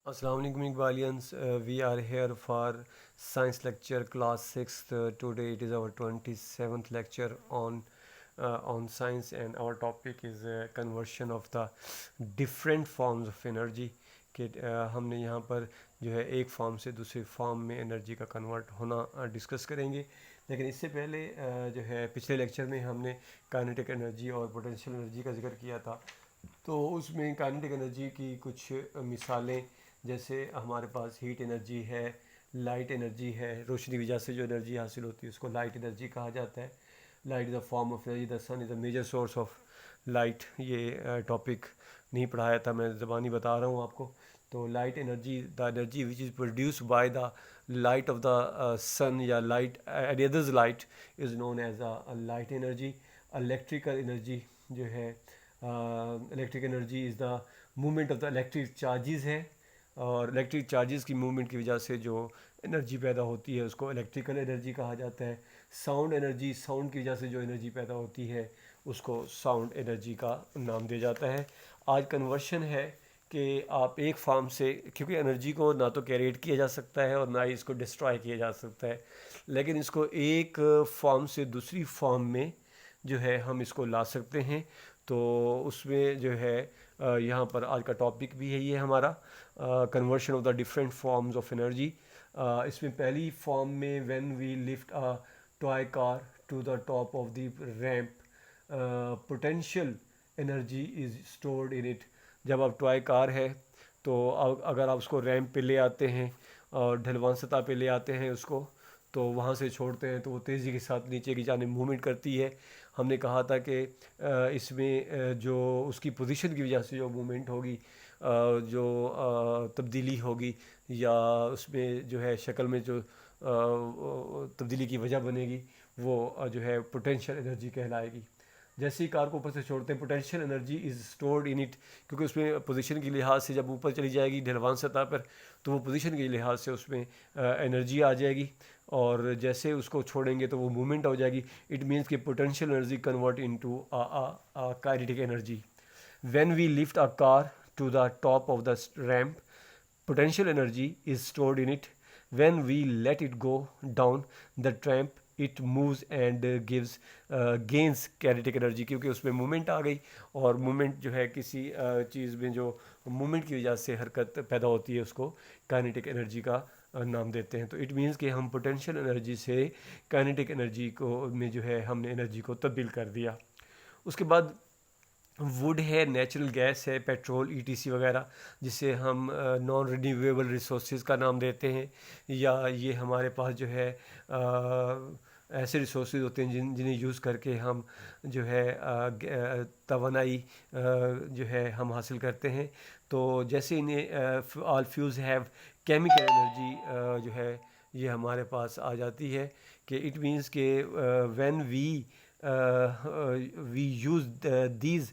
Assalamu alaikum Iqbalians. We are here for science lecture class 6th. Today it is our 27th lecture on science, and our topic is conversion of the different forms of energy कि हमने यहाँ पर जो है एक form से दूसरे form में एनर्जी का कन्वर्ट होना डिस्कस करेंगे। लेकिन इससे पहले जो है पिछले लेक्चर में हमने काइनेटिक एनर्जी और पोटेंशियल एनर्जी का जिक्र किया था। तो उसमें काइनेटिक एनर्जी की कुछ मिसालें, जैसे हमारे पास हीट एनर्जी है, लाइट एनर्जी है, रोशनी की वजह से जो एनर्जी हासिल होती है उसको लाइट एनर्जी कहा जाता है। Light is a form of energy, the sun is a major source of light. ये टॉपिक नहीं पढ़ाया था, मैं ज़बानी बता रहा हूँ आपको। तो light energy, the energy which is produce by the light of the sun या light any others light is known as a light energy. Electrical energy जो है, electric energy is the movement of the electric charges है, और electric charges की movement की वजह से जो एनर्जी पैदा होती है उसको इलेक्ट्रिकल एनर्जी कहा जाता है। साउंड एनर्जी, साउंड की वजह से जो एनर्जी पैदा होती है उसको साउंड एनर्जी का नाम दिया जाता है। आज कन्वर्शन है कि आप एक फॉर्म से, क्योंकि एनर्जी को ना तो कैरिएट किया जा सकता है और ना ही इसको डिस्ट्रॉय किया जा सकता है, लेकिन इसको एक फॉर्म से दूसरी फॉर्म में जो है हम इसको ला सकते हैं। तो उसमें जो है यहाँ पर आज का टॉपिक भी है ये हमारा, conversion of the different forms of energy. इसमें पहली फॉर्म में when we lift a toy car to the top of the ramp, potential energy is stored in it. जब आप टॉय कार है तो अगर आप उसको रैंप पे ले आते हैं और ढलवान सतह पे ले आते हैं उसको, तो वहाँ से छोड़ते हैं तो वो तेज़ी के साथ नीचे की जानिब मूवमेंट करती है। हमने कहा था कि इसमें जो उसकी पोजीशन की वजह से जो मूवमेंट होगी, जो तब्दीली होगी, या उसमें जो है शक्ल में जो तब्दीली की वजह बनेगी, वो जो है पोटेंशियल एनर्जी कहलाएगी। जैसे ही कार को ऊपर से छोड़ते हैं, potential energy is stored in it, क्योंकि उसमें पोजीशन के लिहाज से जब ऊपर चली जाएगी ढलवान सतह पर, तो वो पोजीशन के लिहाज से उसमें एनर्जी आ जाएगी, और जैसे उसको छोड़ेंगे तो वो मूवमेंट हो जाएगी। इट मीन्स कि potential energy convert into kinetic energy. When we lift a car to the top of the ramp, potential energy is stored in it. When we let it go down the tramp, it moves and gives gains kinetic energy, क्योंकि उसमें movement आ गई, और movement जो है किसी चीज़ में जो movement की वजह से हरकत पैदा होती है उसको काइनेटिक एनर्जी का नाम देते हैं। तो इट मीन्स कि हम पोटेंशियल एनर्जी से काइनेटिक एनर्जी को में जो है हमने एनर्जी को तब्दील कर दिया। उसके बाद वुड है, नेचुरल गैस है, पेट्रोल ईटीसी वगैरह, जिसे हम नॉन रिन्यूएबल रिसोर्सेज का नाम देते हैं, या ये हमारे पास जो है ऐसे रिसोर्सेज होते हैं जिन्हें यूज़ करके हम जो है तवानाई जो है हम हासिल करते हैं। तो जैसे इन्हें all fuse have chemical energy जो है ये हमारे पास आ जाती है, कि इट मीन्स के when we use these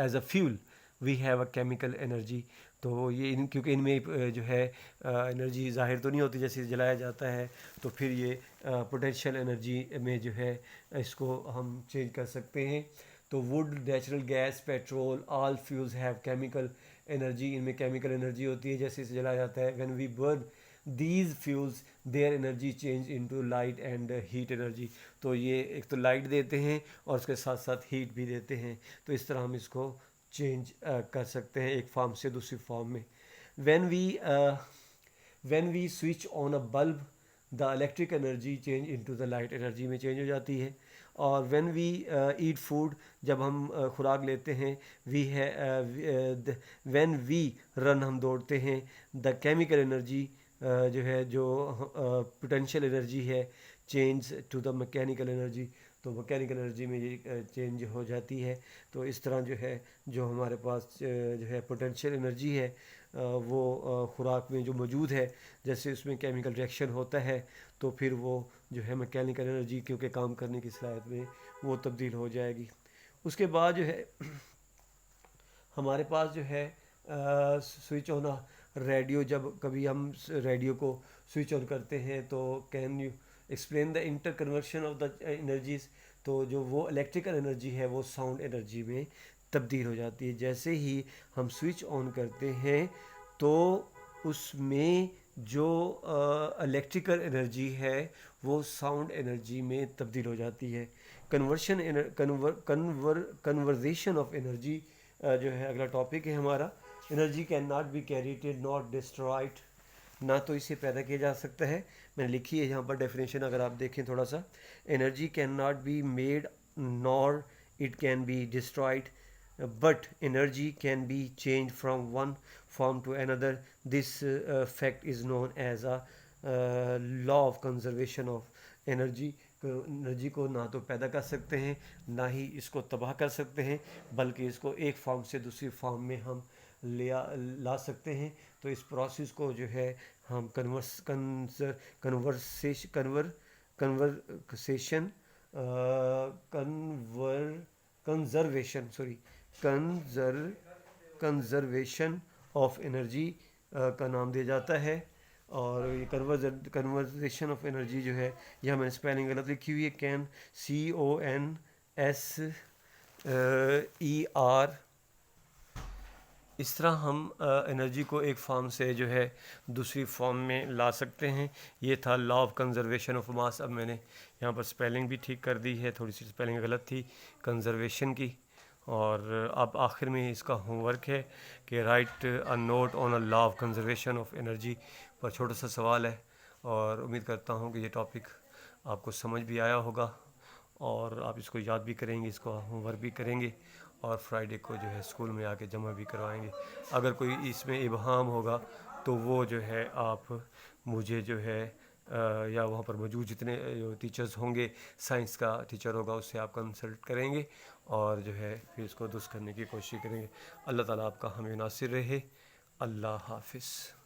as a fuel, we have a chemical energy। तो ये क्योंकि इनमें जो है एनर्जी ज़ाहिर तो नहीं होती, जैसे जलाया जाता है, तो फिर ये पोटेंशियल एनर्जी में जो है इसको हम चेंज कर सकते हैं। तो wood, natural gas, petrol, all fuels have chemical energy. इनमें केमिकल एनर्जी होती है, जैसे इसे जलाया जाता है। When we burn these fuels their energy change into light and heat energy। तो ये एक तो लाइट देते हैं और उसके साथ साथ हीट भी देते हैं। तो इस तरह हम इसको चेंज कर सकते हैं एक फॉर्म से दूसरी फॉर्म में। when we uh, when we switch on a bulb, the electric energy change into the light energy में चेंज हो जाती है। और when we eat food, जब हम खुराक लेते हैं, we when we run, हम दौड़ते हैं, the chemical energy जो है जो पोटेंशियल एनर्जी है change to the mechanical energy, तो मैकेनिकल एनर्जी में ये चेंज हो जाती है। तो इस तरह जो है जो हमारे पास जो है पोटेंशियल एनर्जी है वो खुराक में जो मौजूद है, जैसे उसमें केमिकल रिएक्शन होता है तो फिर वो जो है मैकेनिकल एनर्जी क्योंकि काम करने की सलाहियत में वो तब्दील हो जाएगी। उसके बाद जो है हमारे पास जो है स्विच ऑन रेडियो, जब कभी हम रेडियो को स्विच ऑन करते हैं तो can you explain the inter conversion of the energies. तो जो वो इलेक्ट्रिकल एनर्जी है वो साउंड एनर्जी में तब्दील हो जाती है। जैसे ही हम स्विच ऑन करते हैं तो उसमें जो इलेक्ट्रिकल एनर्जी है वो साउंड एनर्जी में तब्दील हो जाती है। कन्वर्जेशन ऑफ एनर्जी जो है अगला टॉपिक है हमारा। Energy can not be carried not destroyed, ना तो इसे पैदा किया जा सकता है, मैंने लिखी है यहाँ पर डेफिनेशन अगर आप देखें थोड़ा सा। Energy can not be made nor it can be destroyed, but energy can be changed from one form to another. This fact is known as a law of conservation of energy. Energy को ना तो पैदा कर सकते हैं ना ही इसको तबाह कर सकते हैं, बल्कि इसको एक फॉर्म से दूसरी फॉर्म में हम ला सकते हैं। तो इस प्रोसेस को जो है हम कंजर्वेशन ऑफ एनर्जी का नाम दिया जाता है। और ये कन्वर्जेशन ऑफ एनर्जी जो है, यह मैंने स्पेलिंग गलत लिखी हुई है, CONSER। इस तरह हम एनर्जी को एक फॉर्म से जो है दूसरी फॉर्म में ला सकते हैं। ये था law of conservation of mass. अब मैंने यहाँ पर स्पेलिंग भी ठीक कर दी है, थोड़ी सी स्पेलिंग गलत थी कंजर्वेशन की। और अब आखिर में इसका होमवर्क है कि right a note on a law of conservation of energy पर छोटा सा सवाल है, और उम्मीद करता हूँ कि ये टॉपिक आपको समझ भी आया होगा और आप इसको याद भी करेंगे, इसको होमवर्क भी करेंगे और फ्राइडे को जो है स्कूल में आके जमा भी करवाएंगे। अगर कोई इसमें इबहम होगा तो वो जो है आप मुझे जो है या वहाँ पर मौजूद जितने जो टीचर्स होंगे, साइंस का टीचर होगा, उससे आप कंसल्ट करेंगे और जो है फिर इसको दुरुस्त करने की कोशिश करेंगे। अल्लाह ताला आपका हमें नासिर रहे। अल्लाह हाफिज़।